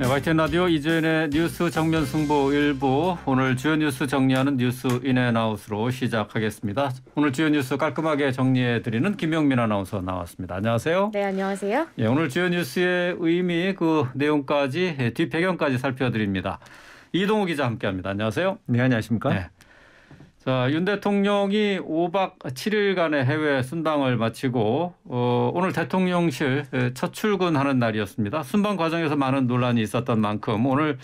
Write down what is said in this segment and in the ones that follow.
네, YTN 라디오 이주연의 뉴스 정면 승부 일부, 오늘 주요 뉴스 정리하는 뉴스 인앤아웃으로 시작하겠습니다. 오늘 주요 뉴스 깔끔하게 정리해드리는 김영민 아나운서 나왔습니다. 안녕하세요. 네, 안녕하세요. 예, 오늘 주요 뉴스의 의미, 그 내용까지, 뒷배경까지 살펴드립니다. 이동우 기자 함께합니다. 안녕하세요. 네, 안녕하십니까? 네. 자, 윤 대통령이 5박 7일간의 해외 순방을 마치고 오늘 대통령실 첫 출근하는 날이었습니다. 순방 과정에서 많은 논란이 있었던 만큼 오늘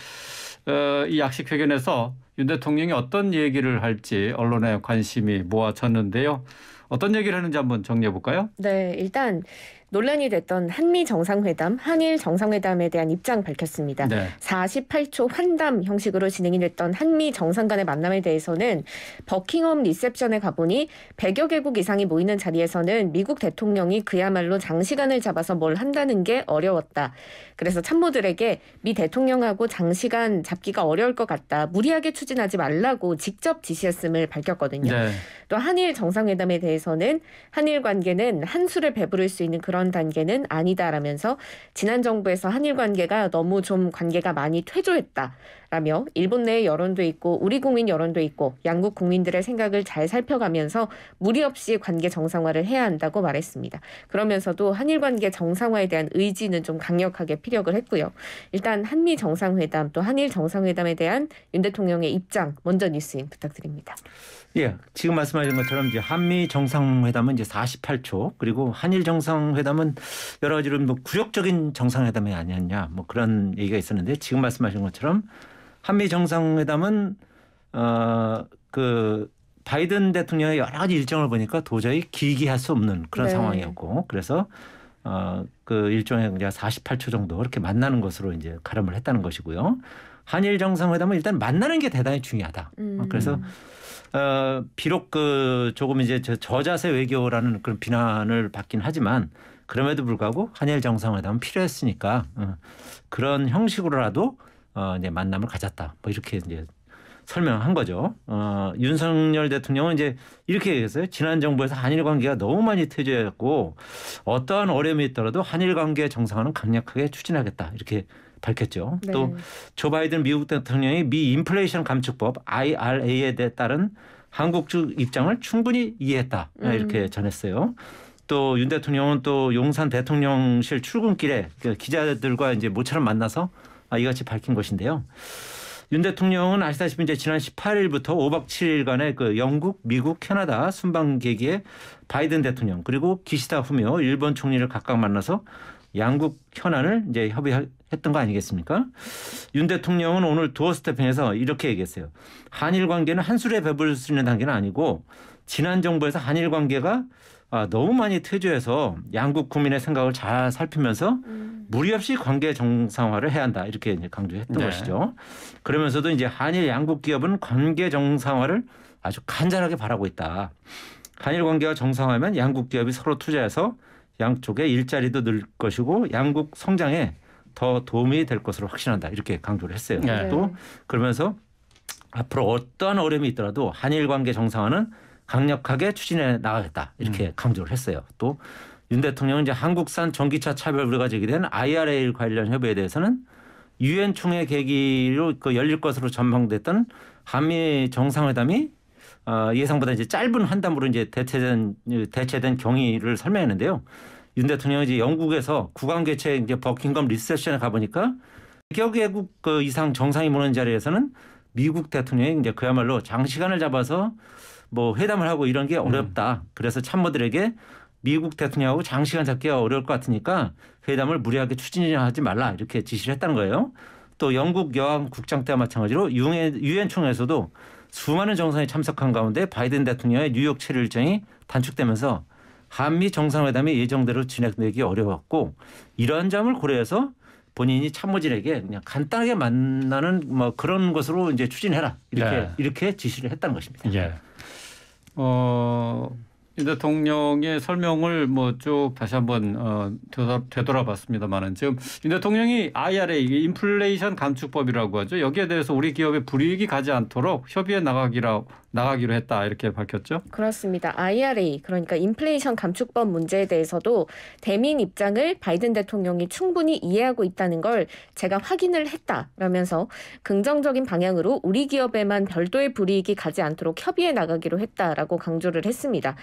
이 약식회견에서 윤 대통령이 어떤 얘기를 할지 언론의 관심이 모아졌는데요. 어떤 얘기를 했는지 한번 정리해 볼까요? 네, 일단 논란이 됐던 한미 정상회담, 한일 정상회담에 대한 입장 밝혔습니다. 네. 48초 환담 형식으로 진행이 됐던 한미 정상 간의 만남에 대해서는 버킹엄 리셉션에 가보니 100여 개국 이상이 모이는 자리에서는 미국 대통령이 그야말로 장시간을 잡아서 뭘 한다는 게 어려웠다. 그래서 참모들에게 미 대통령하고 장시간 잡기가 어려울 것 같다. 무리하게 추진하지 말라고 직접 지시했음을 밝혔거든요. 네. 또 한일 정상회담에 대해서는 한일 관계는 한술을 배부를 수 있는 그런 단계는 아니다라면서 지난 정부에서 한일 관계가 너무 좀 관계가 많이 퇴조했다라며 일본 내 여론도 있고 우리 국민 여론도 있고 양국 국민들의 생각을 잘 살펴가면서 무리 없이 관계 정상화를 해야 한다고 말했습니다. 그러면서도 한일 관계 정상화에 대한 의지는 좀 강력하게 피력을 했고요. 일단 한미 정상회담 또 한일 정상회담에 대한 윤 대통령의 입장 먼저 뉴스인 부탁드립니다. 예, 지금 말씀하신 것처럼 이제 한미 정상회담은 이제 48초, 그리고 한일 정상회담은 여러 가지로 뭐 굴욕적인 정상회담이 아니었냐, 뭐 그런 얘기가 있었는데, 지금 말씀하신 것처럼 한미 정상회담은 그 바이든 대통령의 여러 가지 일정을 보니까 도저히 기기할 수 없는 그런 상황이었고, 그래서 그 일종의 48초 정도 이렇게 만나는 것으로 이제 가름을 했다는 것이고요. 한일 정상회담은 일단 만나는 게 대단히 중요하다. 그래서 비록 그 조금 이제 저자세 외교라는 그런 비난을 받긴 하지만 그럼에도 불구하고 한일 정상회담은 필요했으니까 그런 형식으로라도 이제 만남을 가졌다. 뭐 이렇게 이제 설명한 거죠. 윤석열 대통령은 이제 이렇게 얘기했어요. 지난 정부에서 한일 관계가 너무 많이 퇴조했고 어떠한 어려움이 있더라도 한일 관계 정상화는 강력하게 추진하겠다. 이렇게 밝혔죠. 네. 또 조 바이든 미국 대통령이 미 인플레이션 감축법 IRA에 따른 한국 측 입장을 충분히 이해했다. 이렇게 전했어요. 또 윤 대통령은 또 용산 대통령실 출근길에 기자들과 이제 모처럼 만나서 이같이 밝힌 것인데요. 윤 대통령은 아시다시피 이제 지난 18일부터 5박 7일간의 그 영국, 미국, 캐나다 순방 계기에 바이든 대통령 그리고 기시다 후미오 일본 총리를 각각 만나서 양국 현안을 이제 협의했던 거 아니겠습니까? 윤 대통령은 오늘 도어 스태핑에서 이렇게 얘기했어요. 한일 관계는 한술에 배부를 수 있는 단계는 아니고 지난 정부에서 한일 관계가 너무 많이 퇴조해서 양국 국민의 생각을 잘 살피면서 무리 없이 관계 정상화를 해야 한다. 이렇게 이제 강조했던 것이죠. 그러면서도 이제 한일 양국 기업은 관계 정상화를 아주 간절하게 바라고 있다. 한일 관계가 정상화하면 양국 기업이 서로 투자해서 양쪽의 일자리도 늘 것이고 양국 성장에 더 도움이 될 것으로 확신한다. 이렇게 강조를 했어요. 네. 또 그러면서 앞으로 어떠한 어려움이 있더라도 한일 관계 정상화는 강력하게 추진해 나가겠다. 이렇게 강조를 했어요. 또 윤 대통령은 이제 한국산 전기차 차별 우려가 제기된 IRA 관련 협의에 대해서는 유엔 총회 계기로 열릴 것으로 전망됐던 한미 정상회담이 예상보다 이제 짧은 환담으로 이제 대체된 경위를 설명했는데요. 윤 대통령이 이제 영국에서 국왕 개최 이제 버킹엄 리셉션에 가보니까 100여 개국 이상 정상이 모는 자리에서는 미국 대통령이 이제 그야말로 장시간을 잡아서 뭐 회담을 하고 이런 게 어렵다. 그래서 참모들에게 미국 대통령하고 장시간 잡기가 어려울 것 같으니까 회담을 무리하게 추진하지 말라 이렇게 지시를 했다는 거예요. 또 영국 여왕 국장 때와 마찬가지로 유엔 총회에서도 수많은 정상이 참석한 가운데 바이든 대통령의 뉴욕 체류 일정이 단축되면서 한미 정상회담이 예정대로 진행되기 어려웠고 이러한 점을 고려해서 본인이 참모진에게 그냥 간단하게 만나는 뭐 그런 것으로 이제 추진해라 이렇게 지시를 했다는 것입니다. 예. 윤 대통령의 설명을 뭐 쭉 다시 한번 되돌아봤습니다만은 지금 윤 대통령이 IRA 인플레이션 감축법이라고 하죠. 여기에 대해서 우리 기업의 불이익이 가지 않도록 협의해 나가기로 했다 이렇게 밝혔죠. 그렇습니다. IRA 그러니까 인플레이션 감축법 문제에 대해서도 대민 입장을 바이든 대통령이 충분히 이해하고 있다는 걸 제가 확인을 했다라면서 긍정적인 방향으로 우리 기업에만 별도의 불이익이 가지 않도록 협의해 나가기로 했다라고 강조를 했습니다.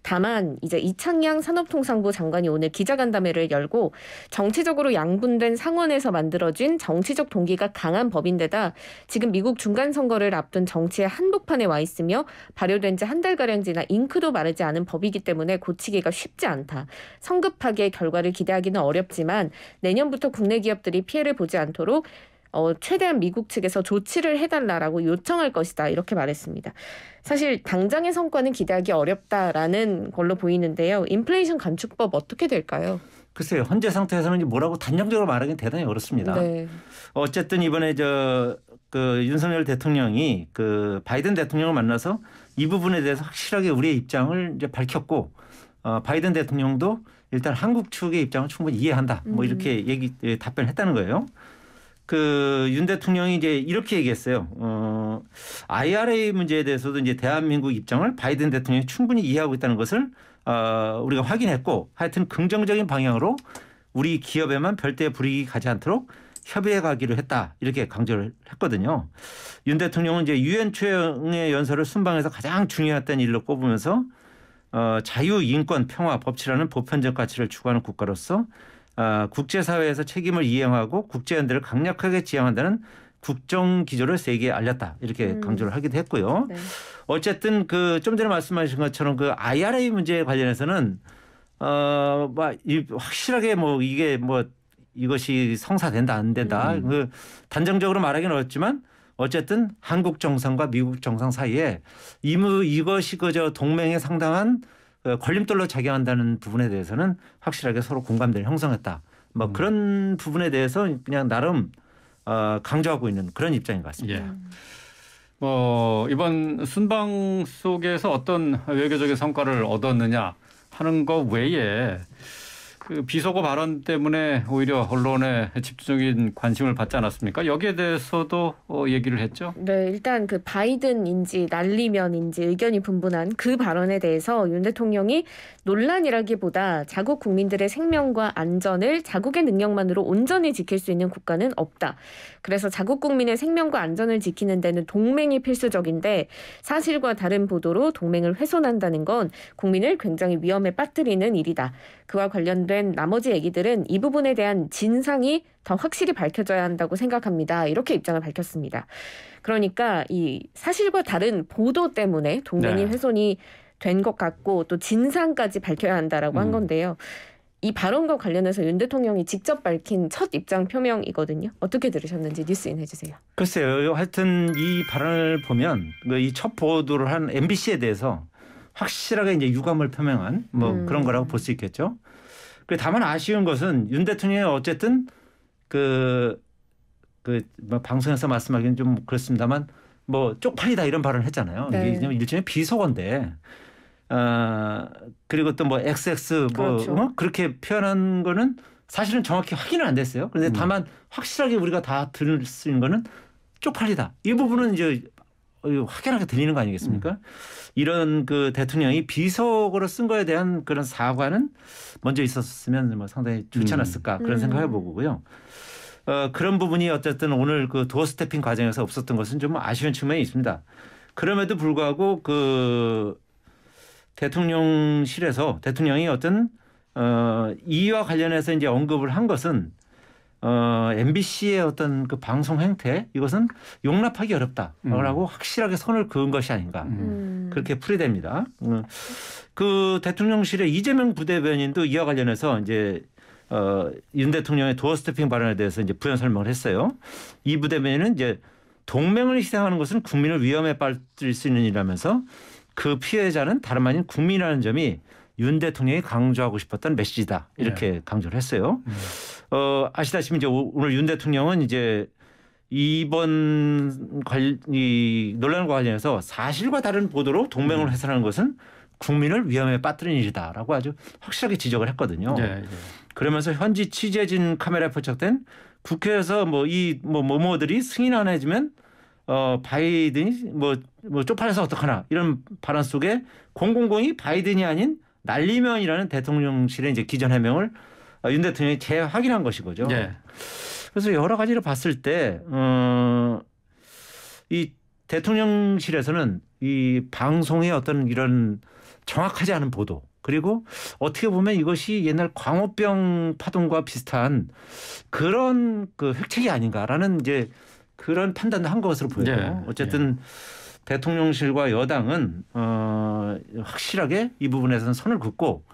다만 이제 이창양 산업통상부 장관이 오늘 기자간담회를 열고 정치적으로 양분된 상원에서 만들어진 정치적 동기가 강한 법인데다 지금 미국 중간선거를 앞둔 정치의 한복판에 와 있으며 발효된 지 한 달가량 지나 잉크도 마르지 않은 법이기 때문에 고치기가 쉽지 않다. 성급하게 결과를 기대하기는 어렵지만 내년부터 국내 기업들이 피해를 보지 않도록 최대한 미국 측에서 조치를 해달라라고 요청할 것이다 이렇게 말했습니다. 사실 당장의 성과는 기대하기 어렵다라는 걸로 보이는데요. 인플레이션 감축법 어떻게 될까요? 글쎄요. 현재 상태에서는 뭐라고 단정적으로 말하기는 대단히 어렵습니다. 네. 어쨌든 이번에 그 윤석열 대통령이 그 바이든 대통령을 만나서 이 부분에 대해서 확실하게 우리의 입장을 이제 밝혔고 바이든 대통령도 일단 한국 측의 입장을 충분히 이해한다. 뭐 이렇게 답변했다는 거예요. 그 윤 대통령이 이제 이렇게 얘기했어요. IRA 문제에 대해서도 이제 대한민국 입장을 바이든 대통령이 충분히 이해하고 있다는 것을 우리가 확인했고 하여튼 긍정적인 방향으로 우리 기업에만 별도의 불이익이 가지 않도록 협의해 가기로 했다. 이렇게 강조를 했거든요. 윤 대통령은 이제 유엔 초연의 연설을 순방해서 가장 중요했던 일로 꼽으면서 자유, 인권, 평화, 법치라는 보편적 가치를 추구하는 국가로서 국제사회에서 책임을 이행하고 국제연대를 강력하게 지향한다는 국정 기조를 세계에 알렸다. 이렇게 강조를 하기도 했고요. 네. 어쨌든 그 좀 전에 말씀하신 것처럼 그 IRA 문제에 관련해서는 확실하게 뭐 이게 뭐 이것이 성사된다 안 된다. 그 단정적으로 말하기는 어렵지만 어쨌든 한국 정상과 미국 정상 사이에 이것이 그저 동맹에 상당한 걸림돌로 작용한다는 부분에 대해서는 확실하게 서로 공감대를 형성했다. 뭐 그런 부분에 대해서 그냥 나름 강조하고 있는 그런 입장인 것 같습니다. 예. 이번 순방 속에서 어떤 외교적인 성과를 얻었느냐 하는 것 외에 그 비속어 발언 때문에 오히려 언론의 집중적인 관심을 받지 않았습니까? 여기에 대해서도 얘기를 했죠. 네, 일단 그 바이든인지 날리면인지 의견이 분분한 그 발언에 대해서 윤 대통령이 논란이라기보다 자국 국민들의 생명과 안전을 자국의 능력만으로 온전히 지킬 수 있는 국가는 없다. 그래서 자국 국민의 생명과 안전을 지키는 데는 동맹이 필수적인데 사실과 다른 보도로 동맹을 훼손한다는 건 국민을 굉장히 위험에 빠뜨리는 일이다. 그와 관련된 나머지 얘기들은 이 부분에 대한 진상이 더 확실히 밝혀져야 한다고 생각합니다. 이렇게 입장을 밝혔습니다. 그러니까 이 사실과 다른 보도 때문에 동맹이 훼손이 된 것 같고 또 진상까지 밝혀야 한다라고 한 건데요. 이 발언과 관련해서 윤 대통령이 직접 밝힌 첫 입장 표명이거든요. 어떻게 들으셨는지 뉴스인 해주세요. 글쎄요. 하여튼 이 발언을 보면 이 첫 보도를 한 MBC에 대해서 확실하게 이제 유감을 표명한 뭐 그런 거라고 볼 수 있겠죠. 다만 아쉬운 것은 윤 대통령이 어쨌든 뭐 방송에서 말씀하기는 좀 그렇습니다만 뭐 쪽팔리다 이런 발언을 했잖아요. 네. 이게 일종의 비속어인데 그리고 또 뭐 XX 그렇죠. 그렇게 표현한 거는 사실은 정확히 확인은 안 됐어요. 그런데 다만 확실하게 우리가 다 들을 수 있는 거는 쪽팔리다. 이 부분은 이제 확연하게 들리는 거 아니겠습니까? 이런 그 대통령이 비속어로 쓴 거에 대한 그런 사과는 먼저 있었으면 뭐 상당히 좋지 않았을까 그런 생각을 해보고요. 그런 부분이 어쨌든 오늘 그 도어 스태핑 과정에서 없었던 것은 좀 아쉬운 측면이 있습니다. 그럼에도 불구하고 그 대통령실에서 대통령이 어떤 이와 관련해서 이제 언급을 한 것은 MBC의 어떤 그 방송 행태 이것은 용납하기 어렵다라고 확실하게 선을 그은 것이 아닌가 그렇게 풀이됩니다. 그 대통령실의 이재명 부대변인도 이와 관련해서 이제 윤 대통령의 도어 스태핑 발언에 대해서 이제 부연 설명을 했어요. 이 부대변인은 이제 동맹을 희생하는 것은 국민을 위험에 빠뜨릴 수 있는 일이라면서 그 피해자는 다름 아닌 국민이라는 점이 윤 대통령이 강조하고 싶었던 메시지다 이렇게 강조를 했어요. 아시다시피 이제 오늘 윤 대통령은 이제 이번 이 논란과 관련해서 사실과 다른 보도로 동맹을 훼손하는 것은 국민을 위험에 빠뜨리는 일이다라고 아주 확실하게 지적을 했거든요. 그러면서 현지 취재진 카메라에 포착된 국회에서 뭐들이 승인 안 해주면 바이든이 뭐 쪽팔려서 어떡하나 이런 발언 속에 000이 바이든이 아닌 날리면이라는 대통령실의 이제 기존 해명을 윤 대통령이 재확인한 것이거죠. 네. 그래서 여러 가지를 봤을 때 이 대통령실에서는 이 방송의 어떤 이런 정확하지 않은 보도 그리고 어떻게 보면 이것이 옛날 광우병 파동과 비슷한 그런 그 획책이 아닌가라는 이제 그런 판단도 한 것으로 보여요. 네. 어쨌든 대통령실과 여당은 확실하게 이 부분에서는 선을 긋고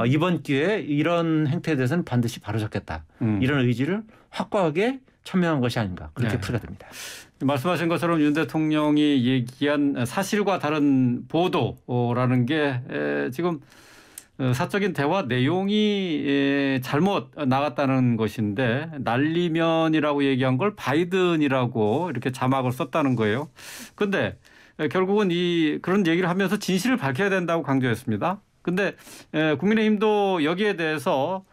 이번 기회에 이런 행태에 대해서는 반드시 바로잡겠다. 이런 의지를 확고하게 천명한 것이 아닌가 그렇게 풀이가 됩니다. 말씀하신 것처럼 윤 대통령이 얘기한 사실과 다른 보도라는 게 지금 사적인 대화 내용이 잘못 나갔다는 것인데 날리면이라고 얘기한 걸 바이든이라고 이렇게 자막을 썼다는 거예요. 그런데 결국은 그런 얘기를 하면서 진실을 밝혀야 된다고 강조했습니다. 그런데 국민의힘도 여기에 대해서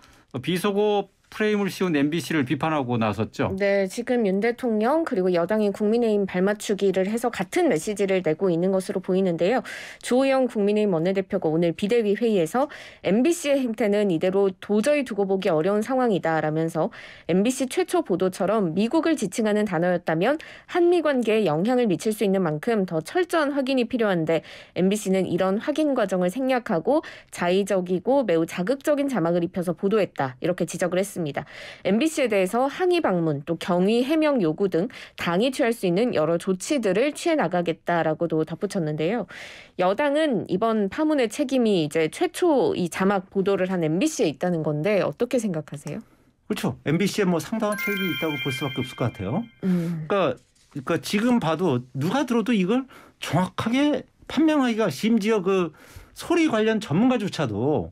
비속어 프레임을 씌운 MBC를 비판하고 나섰죠. 네, 지금 윤 대통령 그리고 여당인 국민의힘 발맞추기를 해서 같은 메시지를 내고 있는 것으로 보이는데요. 주호영 국민의힘 원내대표가 오늘 비대위 회의에서 MBC의 행태는 이대로 도저히 두고 보기 어려운 상황이다라면서 MBC 최초 보도처럼 미국을 지칭하는 단어였다면 한미 관계에 영향을 미칠 수 있는 만큼 더 철저한 확인이 필요한데 MBC는 이런 확인 과정을 생략하고 자의적이고 매우 자극적인 자막을 입혀서 보도했다. 이렇게 지적을 했습니다. MBC에 대해서 항의 방문 또 경위 해명 요구 등 당이 취할 수 있는 여러 조치들을 취해 나가겠다라고도 덧붙였는데요. 여당은 이번 파문의 책임이 이제 최초 이 자막 보도를 한 MBC에 있다는 건데 어떻게 생각하세요? 그렇죠. MBC에 뭐 상당한 책임이 있다고 볼 수밖에 없을 것 같아요. 그러니까 지금 봐도 누가 들어도 이걸 정확하게 판명하기가 심지어 그 소리 관련 전문가조차도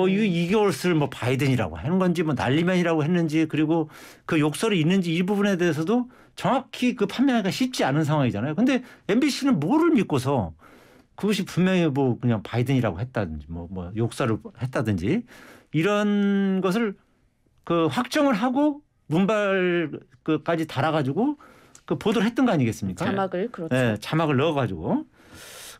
이것을 뭐 바이든이라고 하는 건지 뭐 날리면이라고 했는지 그리고 그 욕설이 있는지 이 부분에 대해서도 정확히 그 판명하기가 쉽지 않은 상황이잖아요. 근데 MBC는 뭐를 믿고서 그것이 분명히 뭐 그냥 바이든이라고 했다든지 뭐 욕설을 했다든지 이런 것을 그 확정을 하고 문발까지 달아가지고 그 보도를 했던 거 아니겠습니까? 자막을 그렇죠. 네, 자막을 넣어가지고.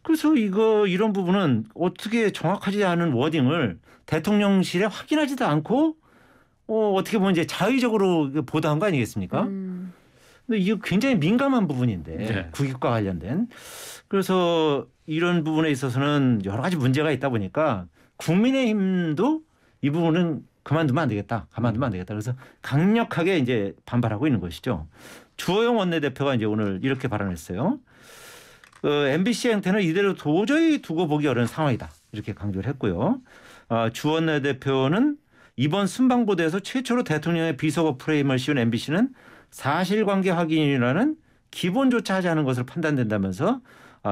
그래서 이런 부분은 어떻게 정확하지 않은 워딩을 대통령실에 확인하지도 않고 어떻게 보면 이제 자의적으로 보도한 거 아니겠습니까? 근데 이거 굉장히 민감한 부분인데 네. 국익과 관련된. 그래서 이런 부분에 있어서는 여러 가지 문제가 있다 보니까 국민의힘도 이 부분은 가만두면 안 되겠다. 그래서 강력하게 이제 반발하고 있는 것이죠. 주호영 원내대표가 이제 오늘 이렇게 발언했어요. MBC 행태는 이대로 도저히 두고 보기 어려운 상황이다. 이렇게 강조를 했고요. 주 원내대표는 이번 순방보도에서 최초로 대통령의 비속어 프레임을 씌운 MBC는 사실관계 확인이라는 기본조차 하지 않은 것으로 판단된다면서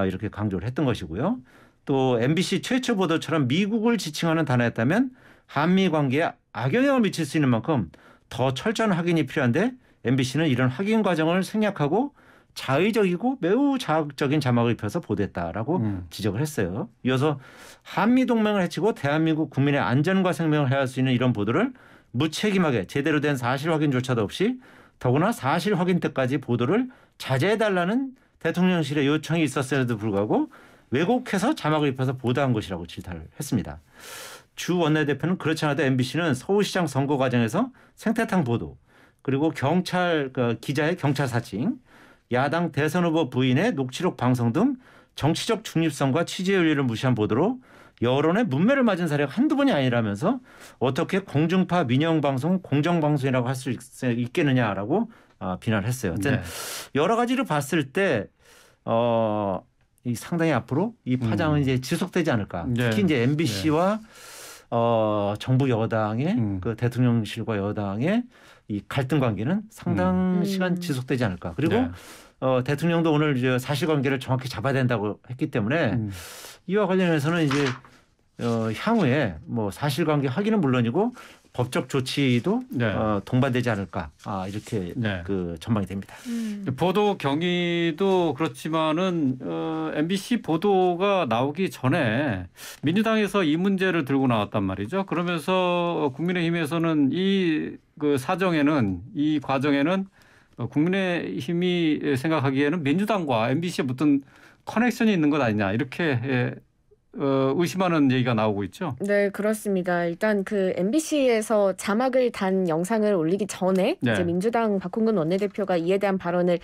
이렇게 강조를 했던 것이고요. 또 MBC 최초 보도처럼 미국을 지칭하는 단어였다면 한미 관계에 악영향을 미칠 수 있는 만큼 더 철저한 확인이 필요한데 MBC는 이런 확인 과정을 생략하고 자의적이고 매우 자극적인 자막을 입혀서 보도했다라고 지적을 했어요. 이어서 한미동맹을 해치고 대한민국 국민의 안전과 생명을 해할 수 있는 이런 보도를 무책임하게 제대로 된 사실 확인조차도 없이 더구나 사실 확인 때까지 보도를 자제해달라는 대통령실의 요청이 있었음에도 불구하고 왜곡해서 자막을 입혀서 보도한 것이라고 질타를 했습니다. 주 원내대표는 그렇지 않아도 MBC는 서울시장 선거 과정에서 생태탕 보도 그리고 경찰 기자의 경찰 사칭 야당 대선 후보 부인의 녹취록 방송 등 정치적 중립성과 취재 윤리를 무시한 보도로 여론의 문매를 맞은 사례가 한두 번이 아니라면서 어떻게 공중파 민영방송 공정방송이라고 할 수 있겠느냐라고 비난을 했어요. 네. 여러 가지를 봤을 때 이 상당히 앞으로 이 파장은 이제 지속되지 않을까. 네. 특히 이제 MBC와 정부 여당의 그 대통령실과 여당의 이 갈등 관계는 상당 시간 지속되지 않을까. 그리고 네. 대통령도 오늘 이제 사실관계를 정확히 잡아야 된다고 했기 때문에 이와 관련해서는 이제 향후에 뭐 사실관계 확인은 물론이고 법적 조치도 네. 동반되지 않을까 이렇게 네. 그 전망이 됩니다. 보도 경위도 그렇지만은 MBC 보도가 나오기 전에 민주당에서 이 문제를 들고 나왔단 말이죠. 그러면서 국민의힘에서는 이 그 사정에는 이 과정에는 국민의힘이 생각하기에는 민주당과 MBC에 어떤 커넥션이 있는 것 아니냐 이렇게 의심하는 얘기가 나오고 있죠. 네, 그렇습니다. 일단 그 MBC에서 자막을 단 영상을 올리기 전에 네. 이제 민주당 박홍근 원내대표가 이에 대한 발언을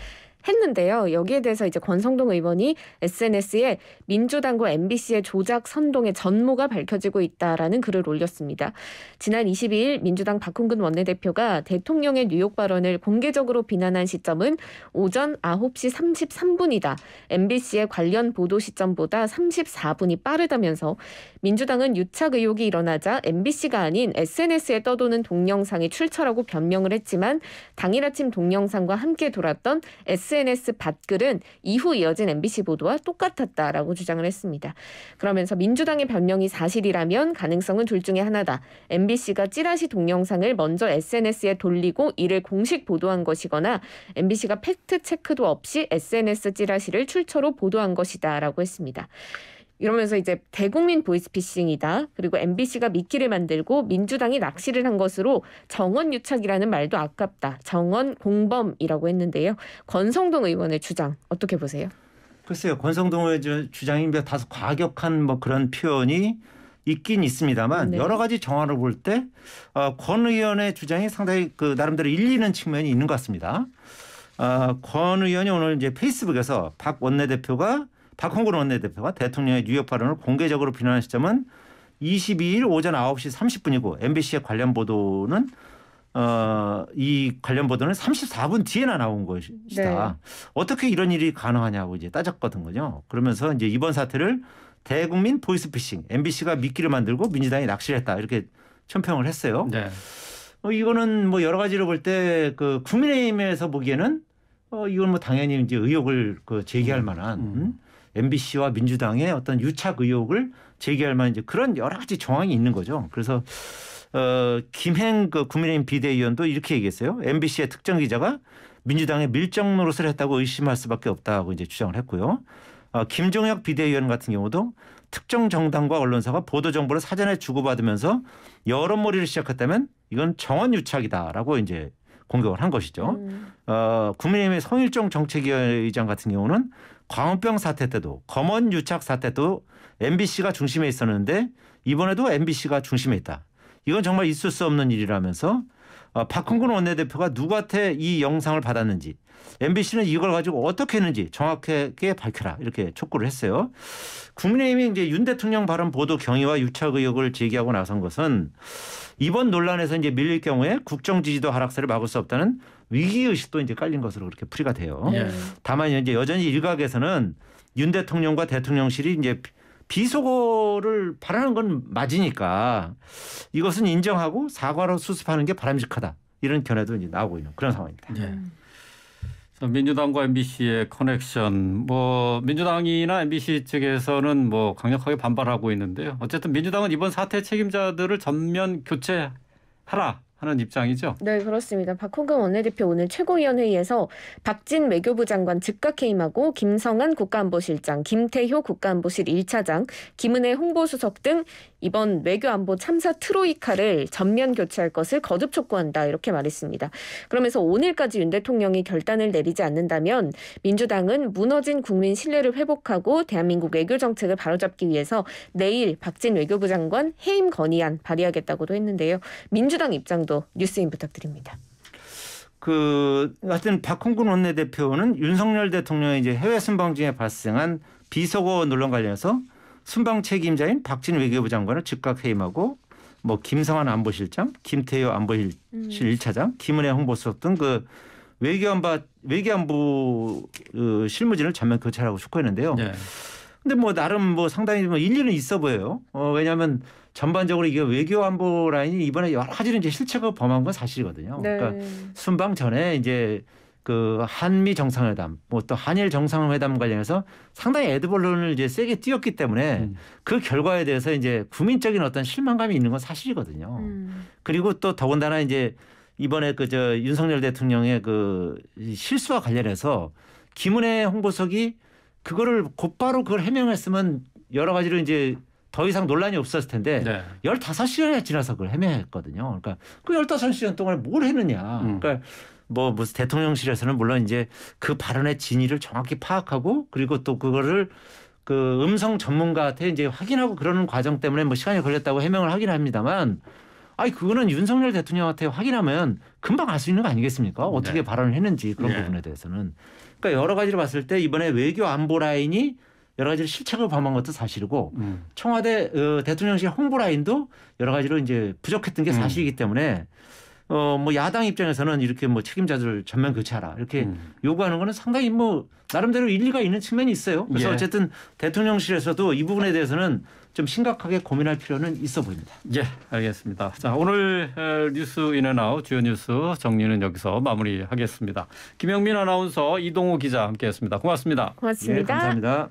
했는데요. 여기에 대해서 이제 권성동 의원이 SNS에 민주당과 MBC의 조작 선동의 전모가 밝혀지고 있다라는 글을 올렸습니다. 지난 22일 민주당 박홍근 원내대표가 대통령의 뉴욕 발언을 공개적으로 비난한 시점은 오전 9시 33분이다. MBC의 관련 보도 시점보다 34분이 빠르다면서 민주당은 유착 의혹이 일어나자 MBC가 아닌 SNS에 떠도는 동영상이 출처라고 변명을 했지만 당일 아침 동영상과 함께 돌았던 SNS 밭글은 이후 이어진 MBC 보도와 똑같았다라고 주장을 했습니다. 그러면서 민주당의 변명이 사실이라면 가능성은 둘 중에 하나다. MBC가 찌라시 동영상을 먼저 SNS에 돌리고 이를 공식 보도한 것이거나 MBC가 팩트체크도 없이 SNS 찌라시를 출처로 보도한 것이다라고 했습니다. 이러면서 이제 대국민 보이스피싱이다. 그리고 MBC가 미끼를 만들고 민주당이 낚시를 한 것으로 정원 유착이라는 말도 아깝다. 정원 공범이라고 했는데요. 권성동 의원의 주장 어떻게 보세요? 글쎄요. 권성동 의원의 주장이 다소 과격한 뭐 그런 표현이 있긴 있습니다만 네. 여러 가지 정황을 볼 때 권 의원의 주장이 상당히 그 나름대로 일리 있는 측면이 있는 것 같습니다. 권 의원이 오늘 이제 페이스북에서 박홍근 원내대표가 대통령의 뉴욕 발언을 공개적으로 비난한 시점은 22일 오전 9시 30분이고 MBC의 관련 보도는 이 관련 보도는 34분 뒤에나 나온 것이다. 네. 어떻게 이런 일이 가능하냐고 이제 따졌거든요. 그러면서 이제 이번 사태를 대국민 보이스피싱, MBC가 미끼를 만들고 민주당이 낚시를 했다 이렇게 천평을 했어요. 네. 이거는 뭐 여러 가지로 볼 때 그 국민의힘에서 보기에는 이건 뭐 당연히 이제 의혹을 제기할 만한 MBC와 민주당의 어떤 유착 의혹을 제기할 만한 이제 그런 여러 가지 정황이 있는 거죠. 그래서 김행 국민의힘 비대위원도 이렇게 얘기했어요. MBC의 특정 기자가 민주당의 밀접 노릇을 했다고 의심할 수밖에 없다고 이제 주장을 했고요. 김종혁 비대위원 같은 경우도 특정 정당과 언론사가 보도 정보를 사전에 주고받으면서 여론몰이를 시작했다면 이건 정원 유착이다라고 이제 공격을 한 것이죠. 국민의힘의 성일종 정책위의장 같은 경우는 광우병 사태 때도 검언 유착 사태 때도 MBC가 중심에 있었는데 이번에도 MBC가 중심에 있다. 이건 정말 있을 수 없는 일이라면서 박홍근 원내대표가 누구한테 이 영상을 받았는지 MBC는 이걸 가지고 어떻게 했는지 정확하게 밝혀라 이렇게 촉구를 했어요. 국민의힘이 이제 윤 대통령 발언 보도 경위와 유착 의혹을 제기하고 나선 것은 이번 논란에서 이제 밀릴 경우에 국정 지지도 하락세를 막을 수 없다는 위기 의식도 이제 깔린 것으로 그렇게 풀이가 돼요. 네. 다만 이제 여전히 일각에서는 윤 대통령과 대통령실이 이제 비속어를 바라는 건 맞으니까 이것은 인정하고 사과로 수습하는 게 바람직하다. 이런 견해도 이제 나오고 있는 그런 상황입니다. 네. 민주당과 MBC의 커넥션, 뭐 민주당이나 MBC 측에서는 뭐 강력하게 반발하고 있는데요. 어쨌든 민주당은 이번 사태 책임자들을 전면 교체하라 하는 입장이죠. 네, 그렇습니다. 박홍근 원내대표 오늘 최고위원회의에서 박진 외교부 장관 즉각 해임하고 김성한 국가안보실장, 김태효 국가안보실 1차장, 김은혜 홍보수석 등 이번 외교안보 참사 트로이카를 전면 교체할 것을 거듭 촉구한다 이렇게 말했습니다. 그러면서 오늘까지 윤 대통령이 결단을 내리지 않는다면 민주당은 무너진 국민 신뢰를 회복하고 대한민국 외교 정책을 바로잡기 위해서 내일 박진 외교부 장관 해임 건의안 발의하겠다고도 했는데요. 민주당 입장도 뉴스인 부탁드립니다. 하여튼 박홍근 원내대표는 윤석열 대통령의 이제 해외 순방 중에 발생한 비속어 논란 관련해서 순방 책임자인 박진 외교부 장관을 즉각 해임하고 뭐 김성한 안보실장, 김태효 안보실 1차장, 김은혜 홍보수석 등 그 외교안보 실무진을 전면 교체하라고 촉구했는데요. 네. 근데 뭐 나름 뭐 상당히 뭐 일리는 있어 보여요. 왜냐하면 전반적으로 이게 외교안보 라인이 이번에 여러 가지로 이제 실책을 범한 건 사실이거든요. 네. 그러니까 순방 전에 이제 그 한미 정상회담, 뭐 또 한일 정상회담 관련해서 상당히 애드벌론을 이제 세게 띄웠기 때문에 그 결과에 대해서 이제 국민적인 어떤 실망감이 있는 건 사실이거든요. 그리고 또 더군다나 이제 이번에 윤석열 대통령의 그 실수와 관련해서 김은혜 홍보석이 그거를 곧바로 그걸 해명했으면 여러 가지로 이제 더 이상 논란이 없었을 텐데 네. 15시간이 지나서 그걸 해명했거든요. 그러니까 그 15시간 동안 뭘 했느냐. 그러니까 뭐 무슨 대통령실에서는 물론 이제 그 발언의 진위를 정확히 파악하고 그리고 또 그거를 그 음성 전문가한테 이제 확인하고 그러는 과정 때문에 뭐 시간이 걸렸다고 해명을 하긴 합니다만 아니 그거는 윤석열 대통령한테 확인하면 금방 알 수 있는 거 아니겠습니까? 어떻게 네. 발언을 했는지 그런 네. 부분에 대해서는. 그러니까 여러 가지로 봤을 때 이번에 외교 안보 라인이 여러 가지로 실책을 범한 것도 사실이고 청와대 대통령실 홍보 라인도 여러 가지로 이제 부족했던 게 사실이기 때문에 뭐 야당 입장에서는 이렇게 뭐 책임자들 전면 교체하라 이렇게 요구하는 거는 상당히 뭐 나름대로 일리가 있는 측면이 있어요. 그래서 예. 어쨌든 대통령실에서도 이 부분에 대해서는 좀 심각하게 고민할 필요는 있어 보입니다. 예, 알겠습니다. 자, 오늘 뉴스 인앤아웃 주요 뉴스 정리는 여기서 마무리하겠습니다. 김영민 아나운서, 이동우 기자 함께했습니다. 고맙습니다. 고맙습니다. 예, 감사합니다.